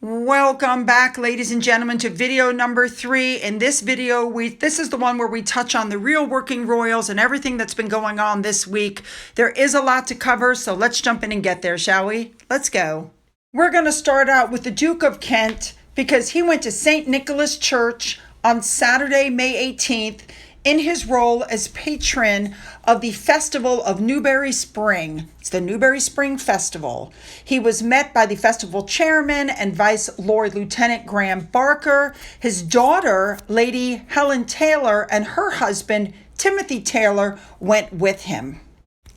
Welcome back, ladies and gentlemen, to video number 3. In this video, this is the one where we touch on the real working royals and everything that's been going on this week. There is a lot to cover, so let's jump in and get there, shall we? Let's go. We're going to start out with the Duke of Kent because he went to St. Nicholas Church on Saturday, May 18th, in his role as patron of the Festival of Newberry Spring. It's the Newberry Spring Festival. He was met by the festival chairman and Vice Lord Lieutenant Graham Barker, his daughter, Lady Helen Taylor, and her husband, Timothy Taylor, went with him.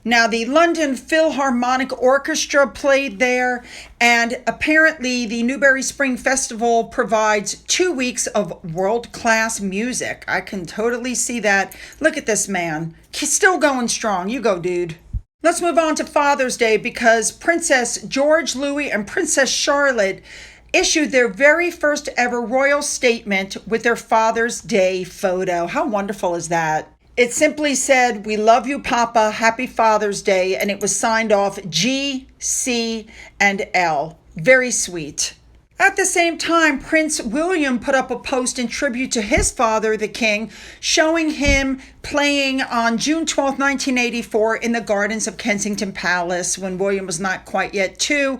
Now, the London Philharmonic Orchestra played there, and apparently the Newberry Spring Festival provides 2 weeks of world-class music. I can totally see that. Look at this man. He's still going strong. You go, dude. Let's move on to Father's Day because Princess George Louis and Princess Charlotte issued their very first ever royal statement with their Father's Day photo. How wonderful is that? It simply said, "We love you, Papa. Happy Father's Day." And it was signed off G, C, and L. Very sweet. At the same time, Prince William put up a post in tribute to his father, the king, showing him playing on June 12, 1984 in the gardens of Kensington Palace when William was not quite yet 2.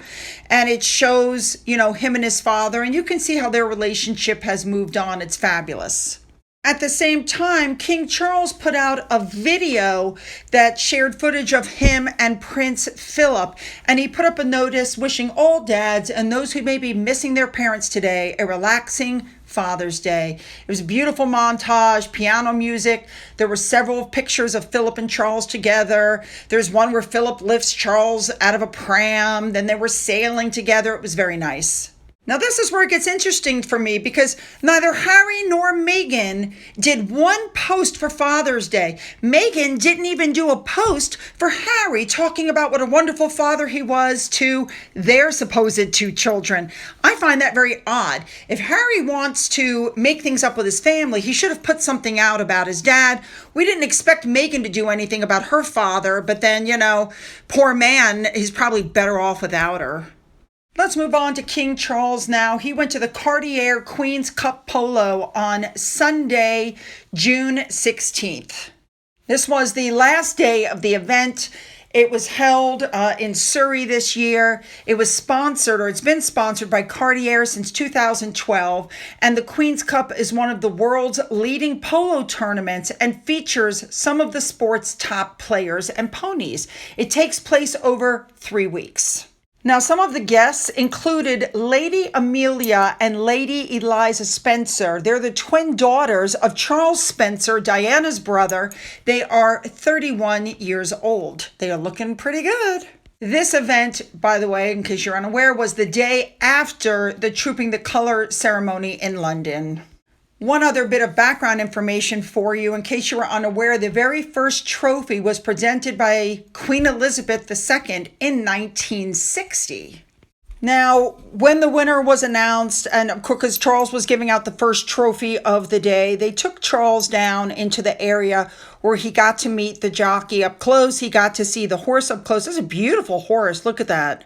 And it shows, him and his father. And you can see how their relationship has moved on. It's fabulous. At the same time, King Charles put out a video that shared footage of him and Prince Philip, and he put up a notice wishing all dads and those who may be missing their parents today a relaxing Father's Day. It was a beautiful montage, piano music. There were several pictures of Philip and Charles together. There's one where Philip lifts Charles out of a pram. Then they were sailing together. It was very nice. Now, this is where it gets interesting for me because neither Harry nor Meghan did one post for Father's Day. Meghan didn't even do a post for Harry talking about what a wonderful father he was to their supposed 2 children. I find that very odd. If Harry wants to make things up with his family, he should have put something out about his dad. We didn't expect Meghan to do anything about her father, but then, poor man, he's probably better off without her. Let's move on to King Charles now. He went to the Cartier Queen's Cup Polo on Sunday, June 16th. This was the last day of the event. It was held in Surrey this year. It was sponsored, or it's been sponsored by Cartier since 2012. And the Queen's Cup is one of the world's leading polo tournaments and features some of the sport's top players and ponies. It takes place over 3 weeks. Now, some of the guests included Lady Amelia and Lady Eliza Spencer. They're the twin daughters of Charles Spencer, Diana's brother. They are 31 years old. They are looking pretty good. This event, by the way, in case you're unaware, was the day after the Trooping the Colour ceremony in London. One other bit of background information for you, in case you were unaware, the very first trophy was presented by Queen Elizabeth II in 1960. Now, when the winner was announced, and of course, because Charles was giving out the first trophy of the day, they took Charles down into the area where he got to meet the jockey up close. He got to see the horse up close. This is a beautiful horse. Look at that.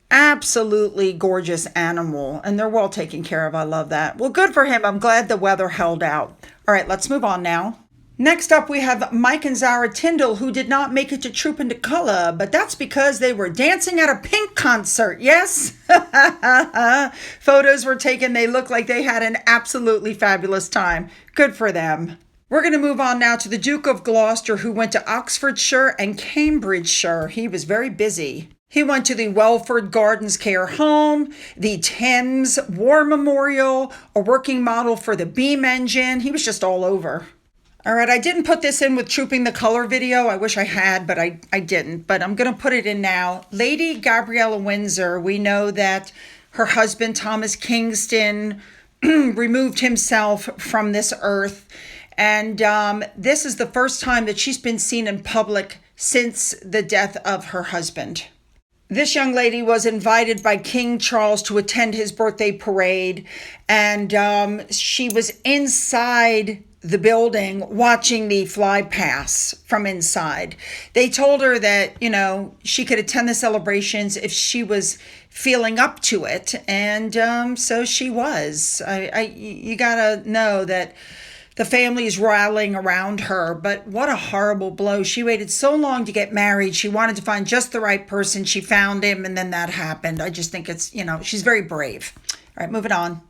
Absolutely gorgeous animal, and they're well taken care of. I love that. Well, good for him. I'm glad the weather held out. All right, let's move on now. Next up, we have Mike and Zara Tindall, who did not make it to Trooping the Colour, but that's because they were dancing at a Pink concert. Yes? Photos were taken. They looked like they had an absolutely fabulous time. Good for them. We're going to move on now to the Duke of Gloucester, who went to Oxfordshire and Cambridgeshire. He was very busy. He went to the Welford Gardens Care Home, the Thames War Memorial, a working model for the Beam engine. He was just all over. All right, I didn't put this in with Trooping the Colour video. I wish I had, but I didn't. But I'm going to put it in now. Lady Gabriella Windsor, we know that her husband, Thomas Kingston, removed himself from this earth. And this is the first time that she's been seen in public since the death of her husband. This young lady was invited by King Charles to attend his birthday parade, and she was inside the building watching the fly pass from inside. They told her that, she could attend the celebrations if she was feeling up to it. And so she was. You gotta know that the family is rallying around her, but what a horrible blow. She waited so long to get married. She wanted to find just the right person. She found him, and then that happened. I just think it's, she's very brave. All right, moving on.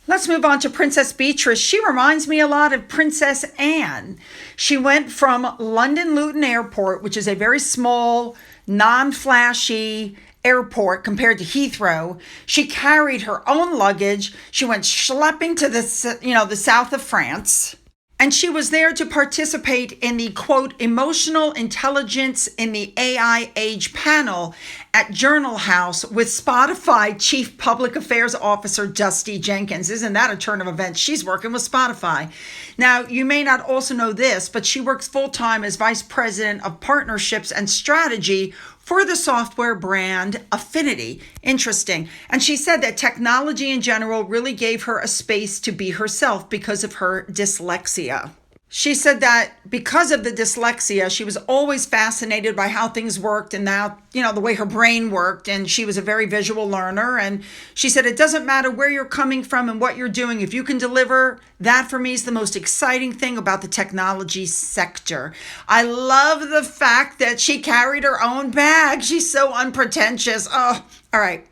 Let's move on to Princess Beatrice. She reminds me a lot of Princess Anne. She went from London Luton Airport, which is a very small, non-flashy airport compared to Heathrow. She carried her own luggage. She went schlepping to the south of France. And she was there to participate in the, quote, Emotional Intelligence in the AI Age panel at Journal House with Spotify Chief Public Affairs Officer Dusty Jenkins. Isn't that a turn of events? She's working with Spotify. Now, you may not also know this, but she works full-time as Vice President of Partnerships and Strategy for the software brand Affinity. Interesting. And she said that technology in general really gave her a space to be herself because of her dyslexia. She said that because of the dyslexia, she was always fascinated by how things worked and now, the way her brain worked. And she was a very visual learner. And she said, it doesn't matter where you're coming from and what you're doing. If you can deliver, that for me is the most exciting thing about the technology sector. I love the fact that she carried her own bag. She's so unpretentious. Oh, all right.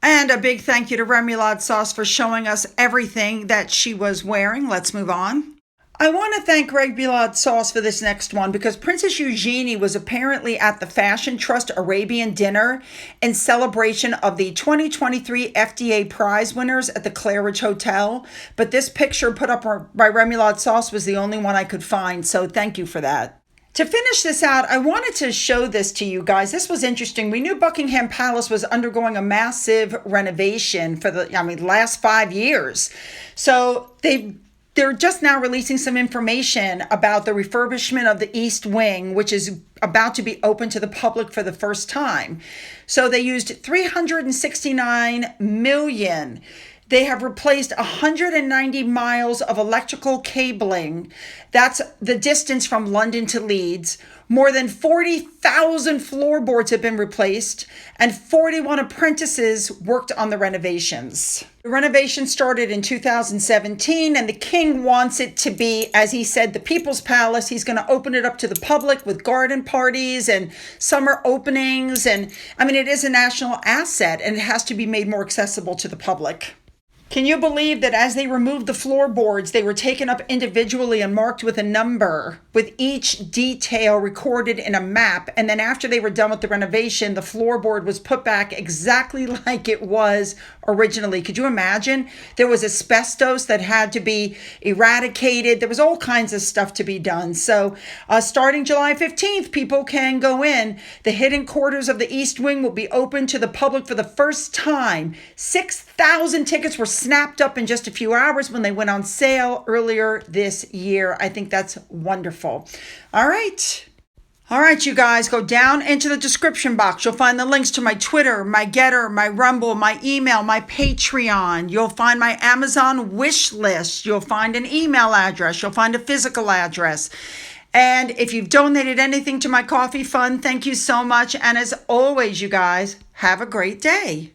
And a big thank you to Remoulade Sauce for showing us everything that she was wearing. Let's move on. I want to thank Remoulade Sauce for this next one because Princess Eugenie was apparently at the Fashion Trust Arabian dinner in celebration of the 2023 FDA prize winners at the Claridge Hotel. But this picture put up by Remoulade Sauce was the only one I could find, so thank you for that. To finish this out, I wanted to show this to you guys. This was interesting. We knew Buckingham Palace was undergoing a massive renovation for the last 5 years. So they're just now releasing some information about the refurbishment of the East Wing, which is about to be open to the public for the first time. So they used $369 million. They have replaced 190 miles of electrical cabling. That's the distance from London to Leeds. More than 40,000 floorboards have been replaced, and 41 apprentices worked on the renovations. The renovation started in 2017, and the king wants it to be, as he said, the People's Palace. He's going to open it up to the public with garden parties and summer openings. And it is a national asset, and it has to be made more accessible to the public. Can you believe that as they removed the floorboards, they were taken up individually and marked with a number, with each detail recorded in a map? And then after they were done with the renovation, the floorboard was put back exactly like it was originally. Could you imagine? There was asbestos that had to be eradicated. There was all kinds of stuff to be done. So starting July 15th, people can go in. The hidden quarters of the East Wing will be open to the public for the first time. 6,000 tickets were snapped up in just a few hours when they went on sale earlier this year. I think that's wonderful. All right, you guys, go down into the description box. You'll find the links to my Twitter, my Gettr, my Rumble, my email, my Patreon. You'll find my Amazon wish list. You'll find an email address. You'll find a physical address. And if you've donated anything to my coffee fund, thank you so much. And as always, you guys, have a great day.